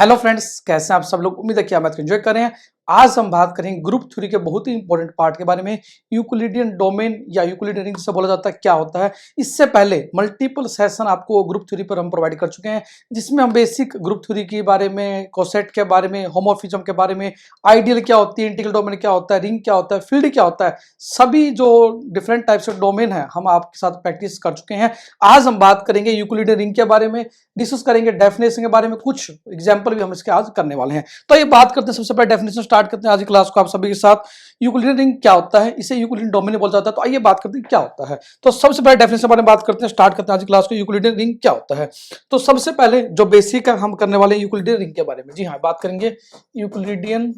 Hello friends, कैसे हैं आप सब लोग। उम्मीद है कि आप एंजॉय कर रहे हैं। आज हम बात करेंगे ग्रुप थ्योरी के बहुत ही इंपॉर्टेंट पार्ट के बारे में। यूक्लिडियन डोमेन या यूक्लिडियन रिंग से बोला जाता है, क्या होता है। इससे पहले मल्टीपल सेशन आपको ग्रुप थ्योरी पर हम प्रोवाइड कर चुके हैं, जिसमें हम बेसिक ग्रुप थ्योरी के बारे में, कोसेट के बारे में, होमोमॉर्फिज्म के बारे में, आइडियल क्या होती है, इंटीग्रल डोमेन क्या होता है, रिंग क्या होता है, फील्ड क्या होता है, सभी जो डिफरेंट टाइप्स ऑफ डोमेन है हम आपके साथ प्रैक्टिस कर चुके हैं। आज हम बात करेंगे यूक्लिडियन रिंग के बारे में, डिस्कस करेंगे डेफिनेशन के बारे में, कुछ एग्जांपल भी हम इसके आज करने वाले हैं। तो ये बात करते हैं, सबसे पहले डेफिनेशन स्टार्ट करते हैं आज की क्लास को आप सभी के साथ। यूक्लिडियन रिंग क्या होता है, इसे यूक्लिडियन डोमेन बोला जाता है। तो आइए बात करते हैं क्या होता है। तो सबसे पहले डेफिनेशन के बारे में बात करते हैं, स्टार्ट करते हैं आज की क्लास को। यूक्लिडियन रिंग क्या होता है, तो सबसे पहले जो बेसिक है हम करने वाले हैं यूक्लिडियन रिंग के बारे में। जी हाँ, बात करेंगे यूक्लिडियन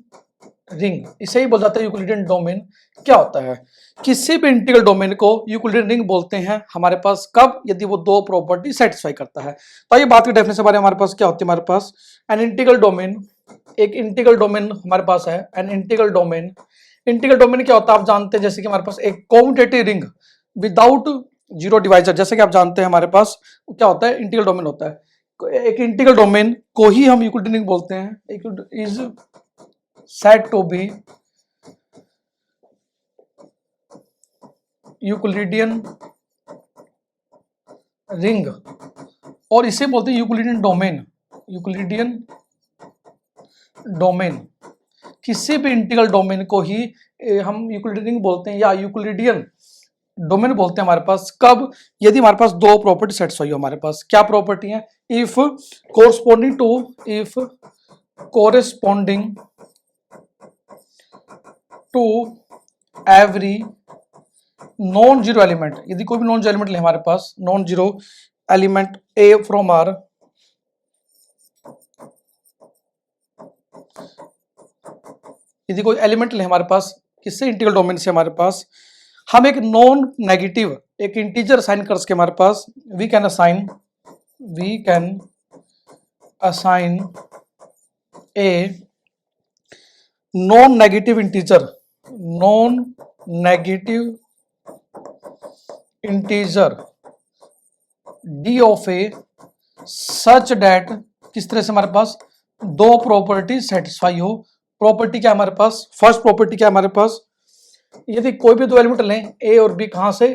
रिंग, इसे ही बोला जाता है यूक्लिडियन डोमेन। क्या होता है, किसी भी इंटीग्रल डोमेन को यूक्लिडियन रिंग बोलते हैं हमारे पास कब, यदि वो दो प्रॉपर्टी सेटिस्फाई करता है। तो ये बात की डेफिनेशन के बारे में हमारे पास क्या होती है। हमारे पास एन इंटीग्रल डोमेन, एक इंटीग्रल डोमेन हमारे पास है। An integral domain, integral domain क्या होता है आप जानते हैं, जैसे कि हमारे पास एक commutative ring without zero divisor, जैसे कि आप जानते हैं हमारे पास क्या होता है, इंटीग्रल डोमेन होता है। एक इंटीग्रल डोमेन को ही हम यूक्लिडियन रिंग बोलते हैं। Is said to be Euclidean ring, और इसे बोलते हैं यूक्लिडियन डोमेन। यूक्लिडियन डोमेन, किसी भी इंटीग्रल डोमेन को ही हम यूक्लिडियन रिंग बोलते हैं या यूक्लिडियन डोमेन बोलते हैं हमारे पास कब, यदि हमारे पास दो प्रॉपर्टी सेटिस्फाई हो। हमारे पास क्या प्रॉपर्टी है, if corresponding to every non zero element, यदि कोई भी नॉन जीरो एलिमेंट ले हमारे पास, non zero element A from R, यदि कोई एलिमेंट ले हमारे पास किससे, इंटीग्रल डोमेन से, हमारे पास हम एक नॉन नेगेटिव एक इंटीजर असाइन कर सके हमारे पास, we can assign a non negative integer D of A such that, किस तरह से हमारे पास दो प्रॉपर्टी सेटिस्फाई हो। प्रॉपर्टी क्या हमारे पास, फर्स्ट प्रॉपर्टी क्या हमारे पास, यदि कोई भी दो एलिमेंट लें ए और बी, कहां से,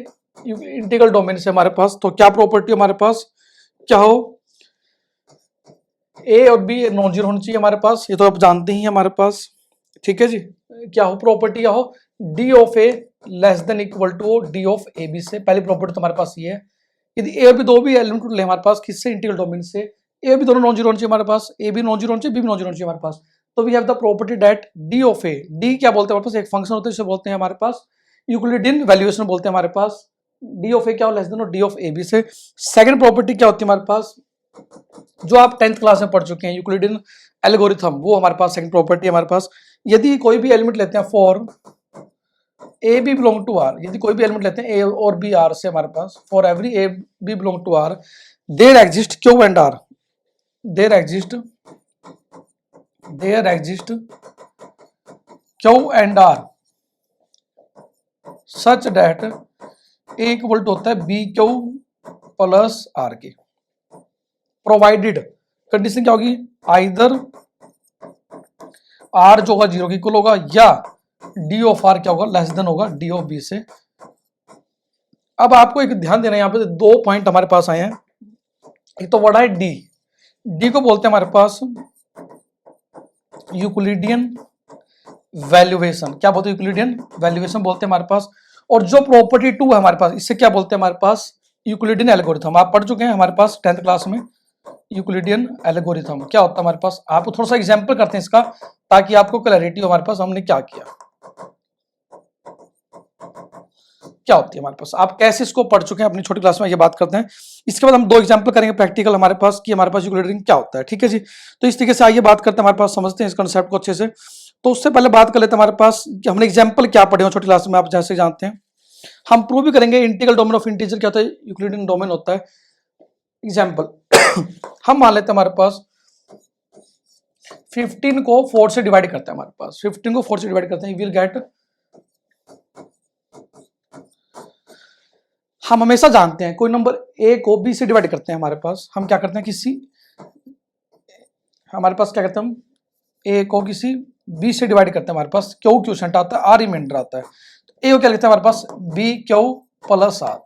इंटीग्रल डोमेन से हमारे पास, तो क्या प्रॉपर्टी हमारे पास क्या हो, ए और बी नॉन जीरो होनी चाहिए हमारे पास, ये तो आप जानते ही हैं हमारे पास। ठीक है जी, क्या हो प्रॉपर्टी, क्या हो, D of A less than equal to D of A B से। पहली प्रॉपर्टी तो हमारे पास ये है, यदि ए और बी दो भी एलिमेंट ले हमारे पास किससे, इंटीग्रल डोमेन से, ए भी दोनों नॉन जीरो होनी चाहिए हमारे पास, ए भी नॉन जीरो होनी चाहिए, बी भी नॉन जीरो होनी चाहिए हमारे पास। तो we have the property that D of A, D क्या बोलते हैं हमारे पास, एक फंक्शन होता है जिसे बोलते हैं हमारे पास यूक्लिडियन वैल्यूएशन बोलते हैं हमारे पास। डी ऑफ ए क्या हो, less than D of A B से। सेकंड प्रॉपर्टी क्या होती है हमारे पास, जो आप 10th क्लास में पढ़ चुके हैं, यूक्लिडियन एल्गोरिथम, वो हमारे पास सेकंड प्रॉपर्टी हमारे पास। यदि कोई भी एलिमेंट लेते हैं for A B belong to R, यदि कोई भी एलिमेंट लेते हैं ए और बी आर से हमारे पास, for every A B belong to R there exist Q and R, there exist Q and are such that A equal to होता है बी क्यू प्लस आर के। प्रोवाइडेड कंडीशन क्या होगी, आइदर आर जो होगा जीरो के equal होगा, या डी ऑफ आर क्या होगा, लेस देन होगा डी ऑफ बी से। अब आपको एक ध्यान देना है, यहाँ पे दो पॉइंट हमारे पास आए हैं। एक तो वर्ड है डी, डी को बोलते हैं हमारे पास यूक्लिडियन वैल्यूएशन। क्या बोलते हैं, यूक्लिडियन वैल्यूएशन बोलते हैं हमारे पास। और जो प्रॉपर्टी टू है हमारे पास, इससे क्या बोलते हैं हमारे पास, यूक्लिडियन एल्गोरिथम। आप पढ़ चुके हैं हमारे पास 10th क्लास में यूक्लिडियन एल्गोरिथम क्या होता है हमारे पास। आप थोड़ा सा एग्जांपल करते हैं इसका, ताकि आपको क्लैरिटी हो हमारे पास हमने क्या किया, क्या होती है हमारे पास, आप कैसे इसको पढ़ चुके हैं अपनी छोटी क्लास में, ये बात करते हैं। इसके बाद हम दो एग्जांपल करेंगे प्रैक्टिकल हमारे पास, कि हमारे पास यूक्लिडियन रिंग क्या होता है। ठीक है जी, तो इस तरीके से आइए बात करते हैं, हमारे पास समझते हैं इस कंसेप्ट को अच्छे से। तो उससे पहले बात कर लेते हैं हमारे पास कि हमने एग्जाम्पल क्या पढ़े हो छोटी क्लास में, आप जैसे जानते हैं। हम प्रूव भी करेंगे इंटीग्रल डोमेन ऑफ इंटीजर क्या होता है, यूक्लिडियन डोमेन होता है। एग्जाम्पल हम मान लेते हैं हमारे पास 15 को 4 से डिवाइड करते हैं, हमारे पास 15 को 4 से डिवाइड करते हैं, विल गेट, हम हमेशा जानते हैं कोई नंबर ए को बी से डिवाइड करते हैं हमारे पास, हम क्या करते हैं, किसी हमारे पास क्या कहते हैं हम, ए को किसी बी से डिवाइड करते हैं, हमारे पास क्यू क्यूसेंट आता है, आर रिमाइंडर आता है, तो ए को क्या लिखते हैं हमारे पास बी क्यू प्लस आर।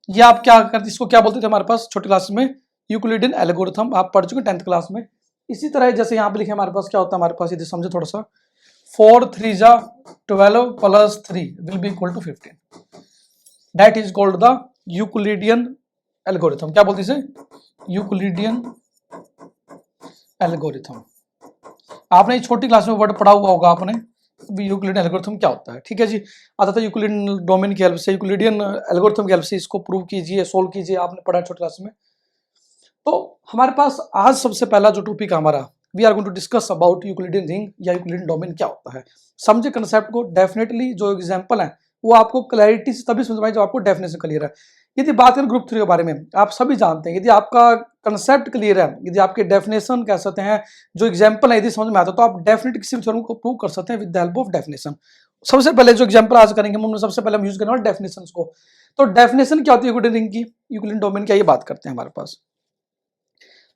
ये आप क्या करते, इसको क्या बोलते थे हमारे पास छोटी क्लास में, यूक्लिडियन एल्गोरिथम, आप पढ़ चुके 10th क्लास में। इसी तरह जैसे यहाँ पे लिखे हमारे पास क्या होता है हमारे पास, यदि समझे थोड़ा सा, 4 3 जा 12 plus 3 will be equal to 15, that is called the Euclidean algorithm. क्या बोलते हैं इसे, यूक्लिडियन एल्गोरिथम। आपने छोटी क्लास में वर्ड पढ़ा हुआ होगा आपने, यूक्लिडियन एल्गोरिथम क्या होता है, ठीक है जी। आता था यूक्लिडियन डोमेन की हेल्प से, यूक्लिडियन एल्गोरिथम की हेल्प से इसको प्रूव कीजिए, सोल्व कीजिए, आपने पढ़ा छोटी क्लास में। तो हमारे पास आज सबसे पहला जो टॉपिक हमारा, we are going to discuss about Euclidean ring या यूक्लिडियन डोमेन क्या होता है। समझे कंसेप्ट को, डेफिनेटली जो एग्जांपल है वो आपको क्लैरिटी से तभी समझ में जब आपको डेफिनेशन क्लियर है। यदि बात करें ग्रुप 3 के बारे में, आप सभी जानते हैं, यदि आपका कंसेप्ट क्लियर है, यदि आपके डेफिनेशन कह सकते हैं, जो एग्जांपल है यदि समझ में आता है, तो आप डेफिनेटली किसी भी थ्योरम को प्रूव कर सकते हैं with the help of definition. सबसे पहले जो एग्जांपल आज करेंगे हम, सबसे पहले हम यूज करने वाले डेफिनेशन को। तो डेफिनेशन क्या होती है यूक्लिडियन रिंग की, यूक्लिडियन डोमेन क्या, ये बात करते हैं हमारे पास।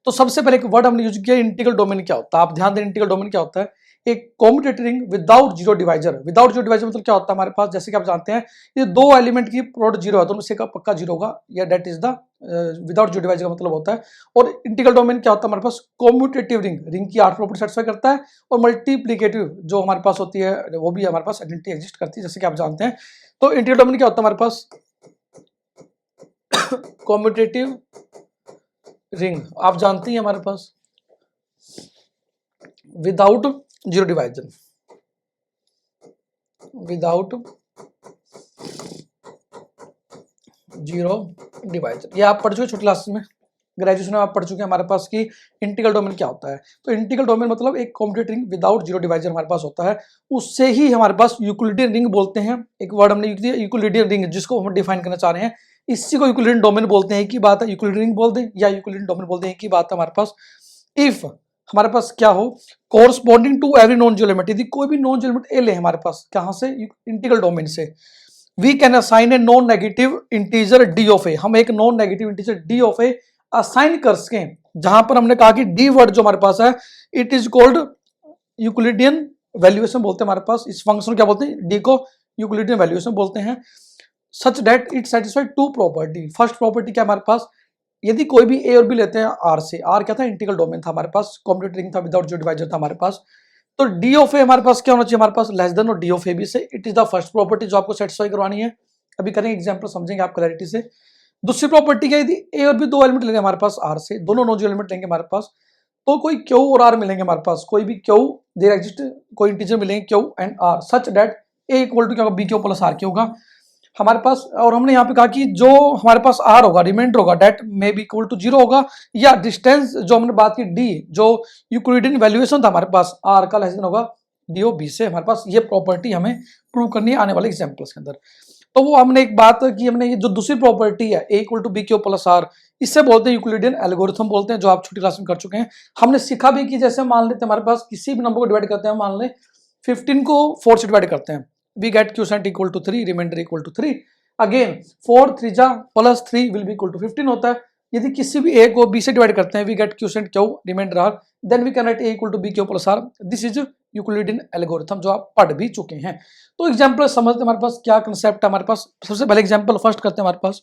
तो सबसे पहले एक वर्ड हमने यूज किया, इंटीग्रल डोमेन क्या होता है। आप ध्यान दें, इंटीग्रल डोमेन क्या होता है, एक commutative ring without zero divisor. Without zero divisor मतलब क्या होता है हमारे पास, जैसे कि आप जानते हैं ये दो एलिमेंट की प्रोडक्ट जीरो है, दोनों से का पक्का जीरो होगा, या that is the without zero divisor का मतलब होता है। और इंटीग्रल डोमेन क्या होता है हमारे पास, कॉम्यूटेटिव रिंग, रिंग की 8 प्रॉपर्टी सेटिस्फाई करता है, और मल्टीप्लिकेटिव जो हमारे पास होती है वो भी हमारे पास आइडेंटिटी एग्जिस्ट करती है, जैसे कि आप जानते हैं। तो इंटीग्रल डोमेन क्या होता है हमारे पास, कॉम्यूटेटिव रिंग आप जानते हैं हमारे पास without zero divisor, without zero divisor, ये आप पढ़ चुके छोटी क्लास में, ग्रेजुएशन में आप पढ़ चुके हैं हमारे पास की इंटीग्रल डोमेन क्या होता है। तो इंटीग्रल डोमेन मतलब एक commutative ring without zero divisor हमारे पास होता है, उससे ही हमारे पास यूक्लिडियन रिंग बोलते हैं। एक वर्ड हमने यूज किया यूक्लिडियन रिंग, जिसको हम डिफाइन करना चाह रहे हैं, इसी को यूक्लिडियन डोमेन बोलते हैं। एक ही बात है, यूक्लिडियन रिंग बोल दें या यूक्लिडियन डोमेन बोल दें, एक ही बात है हमारे पास। इफ हमारे पास क्या हो, corresponding to every non zero element, यदि कोई भी नॉन जीरो एलिमेंट ए ले हमारे पास, कहां से, इंटीग्रल डोमेन से, we can assign a non negative integer D of A, हम एक non negative integer D of A assign कर सकें, जहां पर हमने कहा कि डी वर्ड जो हमारे पास है, it is called Euclidean valuation बोलते हैं हमारे पास। इस फंक्शन को क्या बोलते हैं, डी को यूक्लिडियन वैल्यूएशन बोलते हैं। Such that it satisfy two property, first property क्या हमारे पास, यदि कोई भी ए और बी लेते हैं आर से, आर क्या था, इंटीग्रल डोमेन था हमारे पास, कॉम्यूटेटिव रिंग था विदाउट जीरो डिवाइजर था हमारे पास, तो डी ऑफ ए हमारे पास क्या होना चाहिए, हमारे पास लेस देन और डी ऑफ ए बी से, it is the first property जो आपको सेटिस्फाई करवानी है। अभी करेंगे एग्जांपल, समझेंगे आप क्लैरिटी से। दूसरी प्रॉपर्टी क्या, यदि ए और बी दो एलिमेंट लेंगे हमारे पास आर से, दोनों नॉन जीरो एलिमेंट लेंगे हमारे पास, तो कोई क्यू और आर मिलेंगे हमारे पास, कोई भी क्यू देयर एग्जिस्ट, कोई इंटीजर मिलेंगे Q and are, such that A equal to क्या होगा, B Q plus R Q होगा हमारे पास। और हमने यहाँ पे कहा कि जो हमारे पास आर होगा, रिमाइंडर होगा, that may be equal to zero होगा, या डिस्टेंस जो हमने बात की डी, जो यूक्लिडियन वैल्यूएशन था हमारे पास आर का, लेस देन होगा डी ऑफ बी से। हमारे पास ये प्रॉपर्टी हमें प्रूव करनी है आने वाले एग्जांपल्स के अंदर। तो वो हमने एक बात की, हमने ये जो दूसरी प्रॉपर्टी है A equal to B Q plus R, इससे बोलते हैं यूक्लिडियन एल्गोरिथम बोलते हैं, जो आप छोटी क्लास में कर चुके हैं। हमने सीखा भी कि जैसे मान लेते हैं हमारे पास किसी भी नंबर को डिवाइड करते हैं, मान लें 15 को 4 से डिवाइड करते हैं, we get quotient equal to 3, remainder equal to 3। Again 4 3 जा plus 3 will be equal to 15 होता है। यदि किसी भी ए को बी से डिवाइड करते हैं, we get quotient Q, remainder R, then we can write A equal to B Q plus R. This is Euclidean algorithm, जो आप पढ़ भी चुके हैं। तो एग्जांपल समझते हैं हमारे पास क्या कंसेप्ट है हमारे पास। सबसे पहले एग्जांपल फर्स्ट करते हैं हमारे पास।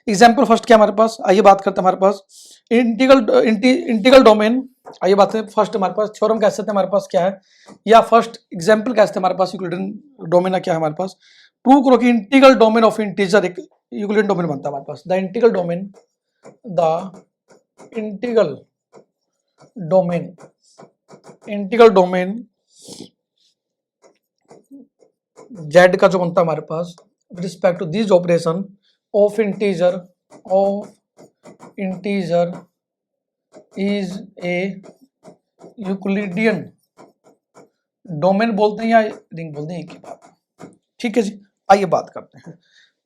एग्जांपल फर्स्ट क्या हमारे पास, आइए बात करते हैं हमारे पास इंटीग्रल डोमेन। आइए बात करें फर्स्ट हमारे पास थ्योरम कह सकते हैं हमारे पास क्या है, या फर्स्ट एग्जांपल कह सकते हैं हमारे पास यूक्लिडियन डोमेन क्या है हमारे पास। प्रूव करो कि इंटीग्रल डोमेन ऑफ इंटीजर एक यूक्लिडियन डोमेन बनता है हमारे पास। द इंटीग्रल डोमेन जेड का जो बनता है हमारे पास with respect to this operation of integer is a Euclidean domain बोलते हैं या रिंग बोलते हैं, एक ही बात, ठीक है जी। आइए बात करते हैं,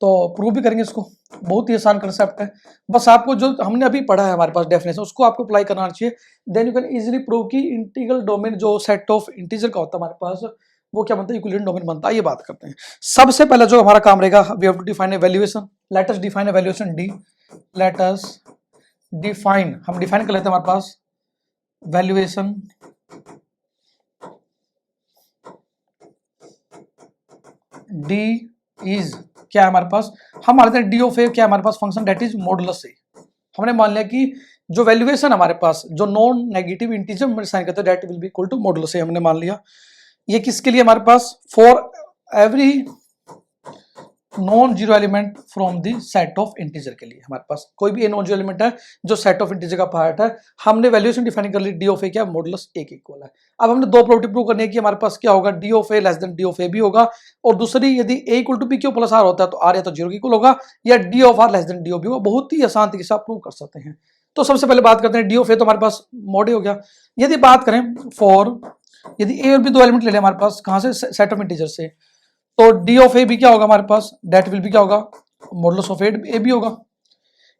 तो प्रूव भी करेंगे इसको। बहुत ही आसान कंसेप्ट है, बस आपको जो हमने अभी पढ़ा है हमारे पास डेफिनेशन, उसको आपको अप्लाई करना चाहिए, then you can easily prove कि इंटीग्रल डोमेन जो सेट ऑफ इंटीजर का होता है हमारे पास, वो क्या बनता है, यूक्लिडियन डोमेन बनता है। ये बात करते हैं। सबसे पहले जो हमारा काम रहेगा, we have to define a valuation. Let us define a valuation D. Let us define, हम डिफाइन कर लेते हैं हमारे पास वैल्यूएशन डी इज क्या है हमारे पास, हम मान लेते हैं डी ऑफ ए क्या है हमारे पास function that is modulus A. हमने मान लिया कि जो वैल्यूएशन हमारे पास जो नॉन नेगेटिव इंटीजर में साइन करते हैं that will be equal to modulus A, हमने मान लिया। ये किसके लिए हमारे पास, for every non zero element from the set of integer के लिए, हमारे पास कोई भी ए नॉन जीरो एलिमेंट है जो सेट ऑफ इंटीजर का पार्ट है, हमने वैल्यूएशन डिफाइन कर ली डी ऑफ ए क्या मॉडुलस ए के इक्वल है। अब हमने दो प्रॉपर्टी प्रूव करनी है कि हमारे पास क्या होगा, D of A less than D of ए भी होगा, और दूसरी यदि A equal to B Q plus are होता है तो आर या तो जीरो के इक्वल होगा या D of are less than D of B होगा। बहुत ही आसान तरीके से आप प्रूव कर सकते हैं। तो सबसे पहले बात करते हैं डी ऑफ ए, तो हमारे पास मॉड हो गया। यदि बात करें फॉर, यदि ए और बी दो एलिमेंट ले लें हमारे पास कहां से, सेट ऑफ इंटीजर से, तो डी ऑफ ए भी क्या होगा हमारे पास, दैट विल बी क्या होगा, मॉडुलस ऑफ ए भी होगा।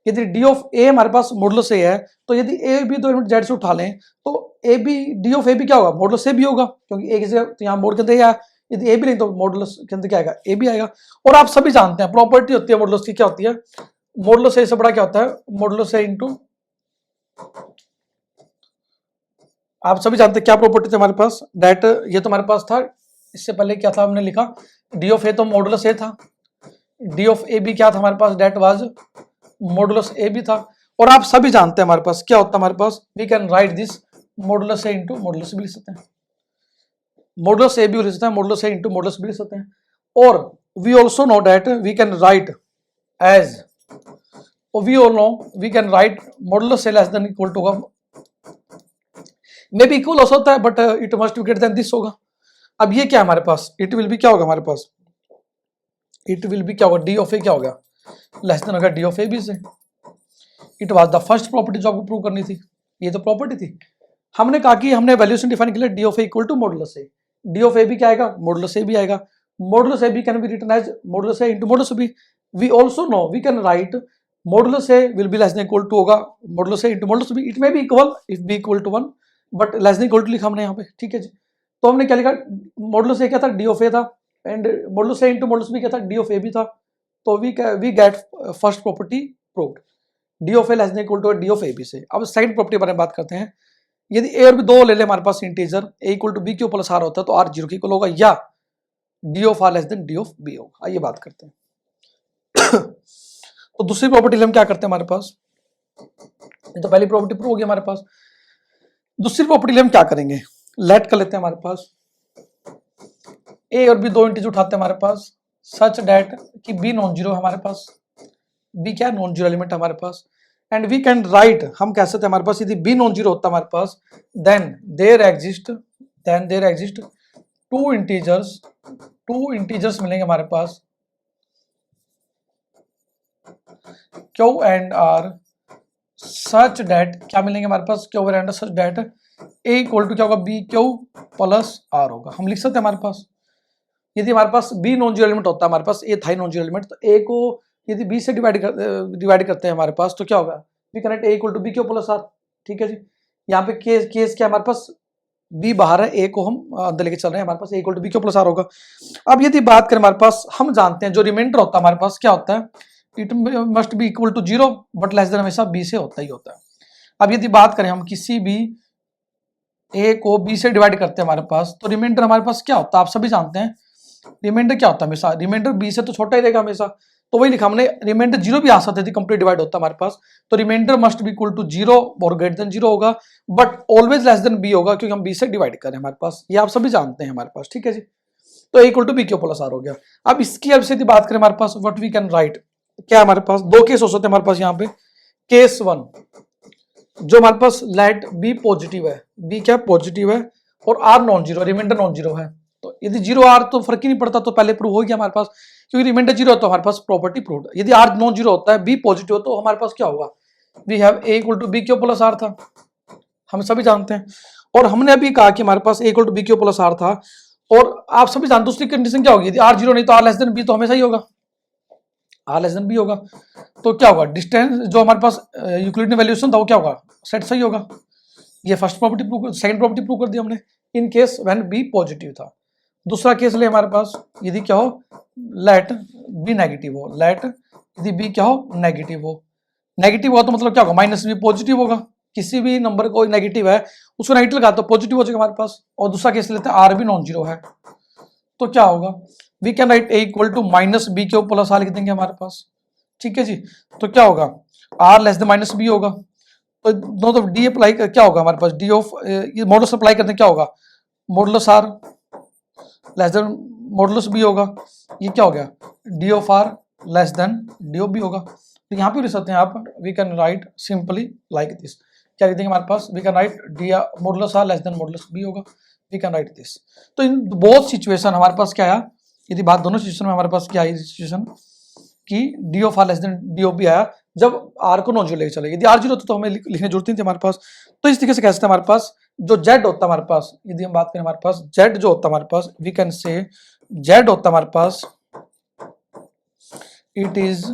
यदि डी ऑफ ए हमारे पास मॉडुलस ए है तो यदि ए भी दो एलिमेंट जेड से उठा लें तो ए भी, डी ऑफ ए भी क्या होगा, मॉडुलस ए भी होगा, क्योंकि ए की जगह तो यहाँ मोड के अंदर या यदि ए भी नहीं तो मॉडुलस के अंदर क्या आएगा, ए भी आएगा। और आप सभी जानते हैं प्रॉपर्टी होती है मॉडुलस की, क्या होती है, मॉडुलस ए से बड़ा क्या होता है, मॉडुलस ए इंटू, आप सभी जानते हैं क्या प्रॉपर्टी थी हमारे पास, दैट ये तो हमारे पास था, इससे पहले क्या था हमने लिखा, डी ऑफ ए तो मॉडुलस ए था, डी ऑफ ए भी क्या था हमारे पास, दैट वाज मॉडुलस ए भी था। और आप सभी जानते हैं हमारे पास क्या होता है, हमारे पास we can write this modulus a into modulus भी लिख सकते हैं, मॉडुलस ए भी लिख सकते हैं, मॉडुलस ए इंटू मॉडुलस भी लिख सकते हैं। और we also know that we can write as, we all know we can write modulus A less than equal to होगा, मे बी इक्वल हो सकता है but it must be greater than this होगा। अब ये क्या है हमारे पास, इट विल बी क्या होगा हमारे पास, इट विल बी क्या होगा, डी ऑफ ए क्या होगा, लेस देन होगा डी ऑफ ए बी से। It was the first property जो आपको प्रूव करनी थी, ये तो प्रॉपर्टी थी। हमने कहा कि हमने वैल्यूएशन डिफाइन किया d of a equal to modulus a, d of ए भी क्या आएगा, मॉडुलस ए भी आएगा, modulus a b can be written as modulus A into modulus b. We also know we can write modulus a will be less than equal to होगा modulus A into modulus b, it may be equal if b equal to 1 but less than equal to लिखा हमने यहाँ पे, ठीक है जी। तो हमने क्या लिखा, मॉडुलस ए क्या था, डी ऑफ ए था, and modulus A into modulus B क्या था, डी ऑफ ए भी था। तो we get first property proved, D of A less than equal to D of A B से। अब सेकंड प्रॉपर्टी बारे में बात करते हैं। यदि ए और बी दो ले ले हमारे पास integer, a equal to B Q plus are होता है तो आर जीरो के इक्वल होगा, या D of are less than D of B होगा। आइए बात करते हैं। तो दूसरी प्रॉपर्टी हम क्या करते हैं हमारे पास, तो पहली प्रॉपर्टी प्रूव होगी हमारे पास। दूसरी प्रॉपर्टी हम क्या करेंगे, लेट कर लेते हैं हमारे पास ए और बी दो इंटीजर उठाते हैं हमारे पास, सच दैट कि बी नॉन जीरो हमारे पास, बी क्या नॉन जीरो एलिमेंट हमारे पास, एंड वी कैन राइट, हम कह सकते हैं हमारे पास यदि बी नॉन जीरो होता है हमारे पास, then there exist two integers मिलेंगे हमारे पास, q and are such that, क्या मिलेंगे हमारे पास, q and such that A equal to क्या होगा, बी क्यू प्लस आर होगा। हम लिख सकते हैं हमारे पास यदि हमारे पास बी नॉन जीरो एलिमेंट होता है हमारे पास, ए था नॉन जीरो एलिमेंट, तो ए को यदि बी से डिवाइड करते हैं हमारे पास तो क्या होगा, we connect A equal to B Q plus R, ठीक है जी। यहाँ पे केस क्या हमारे पास, बी बाहर है, ए को हम अंदर लेके चल रहे हैं, हमारे पास a equal to B Q plus r होगा। अब यदि बात करें हमारे पास, हम जानते हैं जो रिमाइंडर होता है हमारे पास क्या होता है, it must be equal to zero but less than हमेशा बी से होता ही होता है। अब यदि बात करें हम किसी भी ए को बी से डिवाइड करते हैं हमारे पास, तो रिमाइंडर हमारे पास क्या होता है, आप सभी जानते हैं रिमाइंडर क्या होता है हमेशा, रिमाइंडर बी से तो छोटा ही रहेगा हमेशा, तो वही लिखा हमने, रिमाइंडर जीरो भी आ सकते थे, कंप्लीट डिवाइड होता है हमारे पास, तो remainder must be equal to zero और ग्रेटर देन जीरो होगा, but always less than B होगा क्योंकि हम बी से डिवाइड करें हमारे पास, ये आप सभी जानते हैं हमारे पास, ठीक है जी। तो a equal to B Q plus r हो गया। अब इसकी अब से बात करें हमारे पास, व्हाट वी कैन राइट, क्या हमारे पास दो केस हो सकते हैं हमारे पास यहाँ पे। केस वन, जो हमारे पास लेट बी पॉजिटिव है, बी क्या पॉजिटिव है और R non zero, remainder non zero है, तो यदि जीरो आर तो फर्क ही नहीं पड़ता, तो पहले प्रूव हो गया हमारे पास, क्योंकि रिमाइंडर जीरो है तो हमारे पास प्रॉपर्टी प्रूव। यदि आर नॉन जीरो होता है, बी पॉजिटिव तो हमारे पास क्या होगा, we have A equal to B Q plus are था, हम सभी जानते हैं। और हमने अभी कहा कि हमारे पास a equal to B Q plus are था, और आप सभी जानते, दूसरी कंडीशन क्या होगी, यदि आर जीरो नहीं तो आर लेस देन बी, तो हमेशा ही होगा आर लेस देन बी होगा, तो क्या होगा, डिस्टेंस जो हमारे पास यूक्लिडियन वैल्यूएशन था वो क्या होगा, सेट सही होगा। ये first property prove, second property prove कर दी हमने, in case when B positive था। दूसरा केस ले हमारे पास, यदि क्या हो, लेट बी नेगेटिव हो, लेट यदि बी क्या हो, नेगेटिव हो, नेगेटिव हो तो मतलब क्या होगा, माइनस बी पॉजिटिव होगा, किसी भी नंबर को नेगेटिव है उसको नेगेटिव लगा तो पॉजिटिव हो जाएगा हमारे पास। और दूसरा केस लेते हैं आर भी नॉन जीरो है तो क्या होगा, we can write A equal to minus B के प्लस आर लिख देंगे हमारे पास, ठीक है जी। तो क्या होगा, R less than minus B होगा, तो नो तो डी अप्लाई क्या होगा हमारे पास, डी ऑफ ये मॉडुलस अप्लाई करते हैं क्या होगा, modulus R less than modulus B होगा, ये क्या हो गया D of are less than D of B होगा। तो यहाँ पे लिख सकते हैं आप, we can write simply like this, क्या लिख देंगे हमारे पास, we can write D modulus R less than modulus B होगा, वी कैन राइट दिस। तो इन बोथ सिचुएशन हमारे पास क्या आया, यदि बात दोनों सिचुएशन में हमारे पास क्या आई सिचुएशन कि D of are less than D of B आया जब आर को नॉन जीरो लेके चले, यदि आर जीरो होता तो हमें लिखने जरूरत नहीं थी हमारे पास। तो इस तरीके से कह सकते हैं हमारे पास जो जेड होता है हमारे पास, यदि हम बात करें हमारे पास जेड जो होता है हमारे पास, वी कैन से जेड होता है हमारे पास it is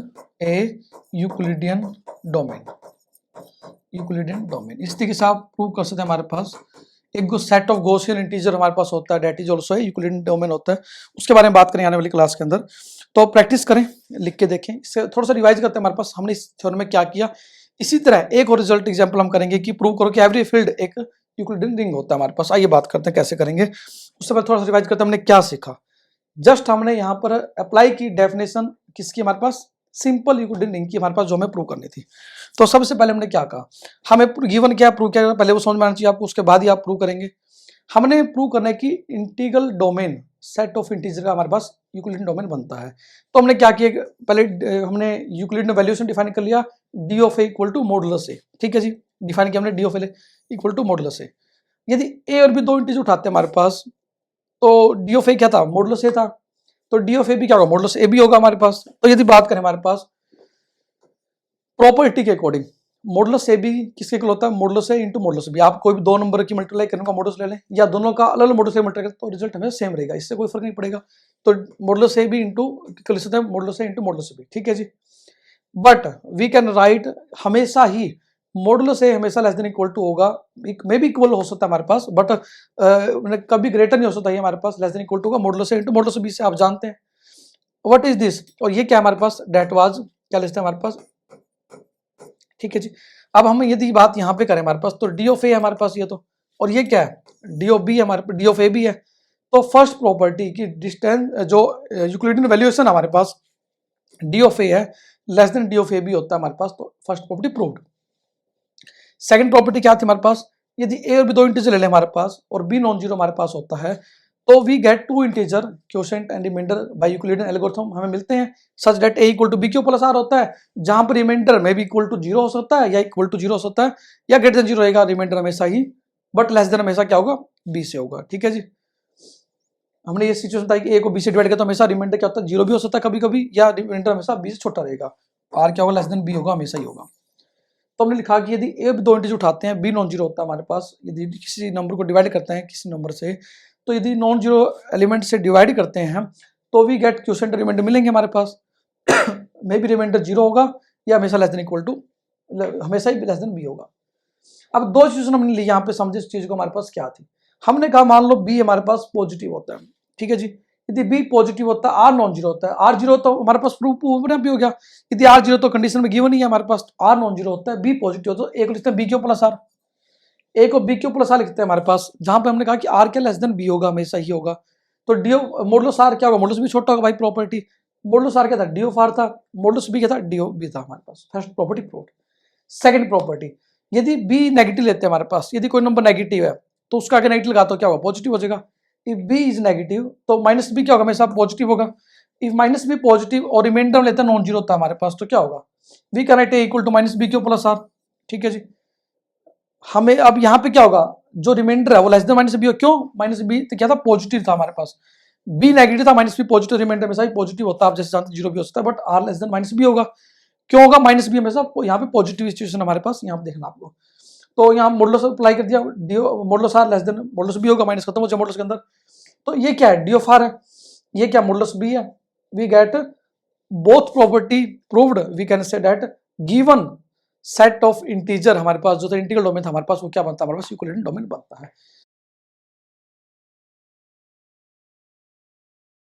a Euclidean domain, Euclidean domain. इस तरीके से आप प्रूव कर सकते हैं हमारे पास एक सेट ऑफ गॉसियन इंटीजर हमारे पास होता है, that is also a Euclidean domain होता है। उसके बारे में बात करें आने वाली क्लास के अंदर, तो प्रैक्टिस करें, लिख के देखें, इससे थोड़ा सा रिवाइज करते हैं हमारे पास हमने इस थ्योरम में क्या किया। इसी तरह एक और रिजल्ट एग्जांपल हम करेंगे कि प्रूव करो कि एवरी फील्ड एक यूक्लिडियन रिंग होता है हमारे पास। आइए बात करते हैं कैसे करेंगे, उससे पहले थोड़ा सा रिवाइज करते हैं हमने क्या सीखा। जस्ट हमने यहाँ पर अप्लाई की डेफिनेशन किसकी, हमारे पास सिंपल यूक्लिडियन रिंग की हमारे पास जो हमें प्रूव करनी थी। तो सबसे पहले हमने क्या कहा, हमें गिवन क्या प्रूव किया, पहले वो समझ में आना चाहिए आपको, उसके बाद ही आप प्रूव करेंगे। हमने प्रूव करना है कि integral domain set of integer का हमारे पास यूक्लिडियन डोमेन बनता है। तो हमने क्या किया, पहले हमने यूक्लिडियन वैल्यूएशन डिफाइन कर लिया, d of a equal to modulus a, ठीक है जी, डिफाइन किया हमने d of a equal to modulus a. यदि ए और बी दो इंटीजर उठाते हैं हमारे पास तो डी ऑफ ए क्या था, मॉडुलस ए था, तो डी ऑफ ए भी क्या होगा, मॉडुलस ए भी होगा हमारे पास। तो यदि बात करें हमारे पास प्रॉपर्टी के अकॉर्डिंग, मॉडुलस ए भी किसके इक्वल होता है, modulus a into modulus B. आप कोई भी दो नंबर की मल्टीप्लाई करने का मॉडुलस ले लें या दोनों का अलग अलग मॉडुलस से मल्टीप्लाई करें तो रिजल्ट हमें सेम रहेगा, इससे कोई फर्क नहीं पड़ेगा। तो मॉडुलस ए भी इंटू कर सकते हैं modulus a into modulus B, ठीक है जी। बट वी कैन राइट हमेशा ही मॉडुलस ए हमेशा लेस देन इक्वल टू होगा, मे भी इक्वल हो सकता है हमारे पास, बट कभी ग्रेटर नहीं हो सकता है हमारे पास, लेस देन इक्वल टू होगा modulus a into modulus B से आप जानते हैं। व्हाट इज दिस, और ये क्या हमारे पास, डेट वाज क्या लिखते हैं हमारे पास, ठीक है जी। अब हम यदि बात यहाँ पे करें हमारे पास तो डी ऑफ ए हमारे पास ये तो, और ये क्या है डी ऑफ बी, हमारे डी ऑफ ए भी है। तो फर्स्ट प्रॉपर्टी की डिस्टेंस जो यूक्लिडियन वैल्यूएशन हमारे पास डी ऑफ ए है लेस देन डी ऑफ ए भी होता है हमारे पास, तो first property proved. Second property क्या थी हमारे पास, यदि ए और बी दो इंटीजर ले लें हमारे पास और बी नॉन जीरो हमारे पास होता है तो we get two integer quotient and remainder by Euclidean algorithm हमें मिलते हैं such that A equal to B Q plus are होता है, जहां पर रिमाइंडर में भी इक्वल टू जीरो हो सकता है या इक्वल टू जीरो हो सकता है या ग्रेटर देन जीरो रहेगा रिमाइंडर हमेशा ही, बट लेस देन हमेशा क्या होगा बी से होगा, ठीक है जी। हमने ये सिचुएशन बताई कि ए को बी से डिवाइड किया तो हमेशा रिमाइंडर क्या होता है जीरो भी हो सकता है कभी कभी, या रिमाइंडर हमेशा बी से छोटा रहेगा, आर क्या होगा लेस देन बी होगा, हमेशा ही होगा। तो हमने लिखा कि यदि ए दो इंटीजर उठाते हैं बी नॉन जीरो होता है हमारे पास, यदि किसी नंबर को डिवाइड करते हैं किसी नंबर से, तो यदि नॉन जीरो एलिमेंट से डिवाइड करते हैं तो वी गेट क्वोशिएंट रिमाइंडर मिलेंगे हमारे पास मे भी रिमाइंडर जीरो होगा या हमेशा लेस देन इक्वल टू, हमेशा ही लेस देन बी होगा। अब दो सिचुएशन हमने ली यहाँ पे, समझे इस चीज को हमारे पास क्या थी। हमने कहा मान लो बी हमारे पास पॉजिटिव होता है, ठीक है जी, यदि बी पॉजिटिव होता है आर नॉन जीरो होता है, आर जीरो तो हमारे पास प्रूफ भी हो गया, यदि आर जीरो तो कंडीशन में गिवन ही है हमारे पास, आर नॉन जीरो होता है बी पॉजिटिव तो एक लिखते हैं बी क्यू प्लस आर, ए को बी क्यू प्लस आर लिखते हैं हमारे पास, जहां पे हमने कहा कि आर क्या लेस देन बी होगा, हमेशा ही होगा। तो डी मॉडुलस आर क्या होगा, मॉडुलस बी छोटा होगा भाई प्रॉपर्टी, मॉडुलस आर क्या था डी ऑफ आर था, मॉडुलस बी क्या था डी ऑफ बी था हमारे पास, first property proved. Second property, यदि बी नेगेटिव लेते हैं हमारे पास, यदि कोई नंबर नेगेटिव है तो उसका आगे नेगेटिव लगा तो क्या होगा पॉजिटिव हो जाएगा, इफ बी इज नेगेटिव तो माइनस बी क्या होगा हमेशा पॉजिटिव होगा, इफ माइनस बी पॉजिटिव और रिमाइंडर लेते हैं नॉन जीरो होता है हमारे पास तो क्या होगा, we can write A equal to minus B Q plus R, ठीक है जी। हमें अब यहाँ पे क्या होगा, जो रिमाइंडर है वो लेस देन माइनस बी हो, क्यों माइनस बी तो क्या था पॉजिटिव था हमारे पास, बी नेगेटिव था माइनस बी पॉजिटिव, रिमाइंडर हमेशा ही पॉजिटिव होता है, आप जैसे जानते जीरो भी हो सकता है, but R less than minus B होगा, क्यों होगा माइनस बी हमेशा यहाँ पे पॉजिटिव सिचुएशन हमारे पास, यहाँ पे देखना आपको। तो यहाँ मॉडुलस अप्लाई कर दिया, modulus R less than modulus B होगा, माइनस खत्म हो जाए मॉडुलस के अंदर। तो ये क्या है डी ऑफ आर है, ये क्या मॉडुलस बी है, we get both property proved, we can say that given set of integer हमारे पास जो था इंटीग्रल डोमेन था हमारे पास वो क्या बनता है हमारे पास यूक्लिडियन डोमेन बनता है।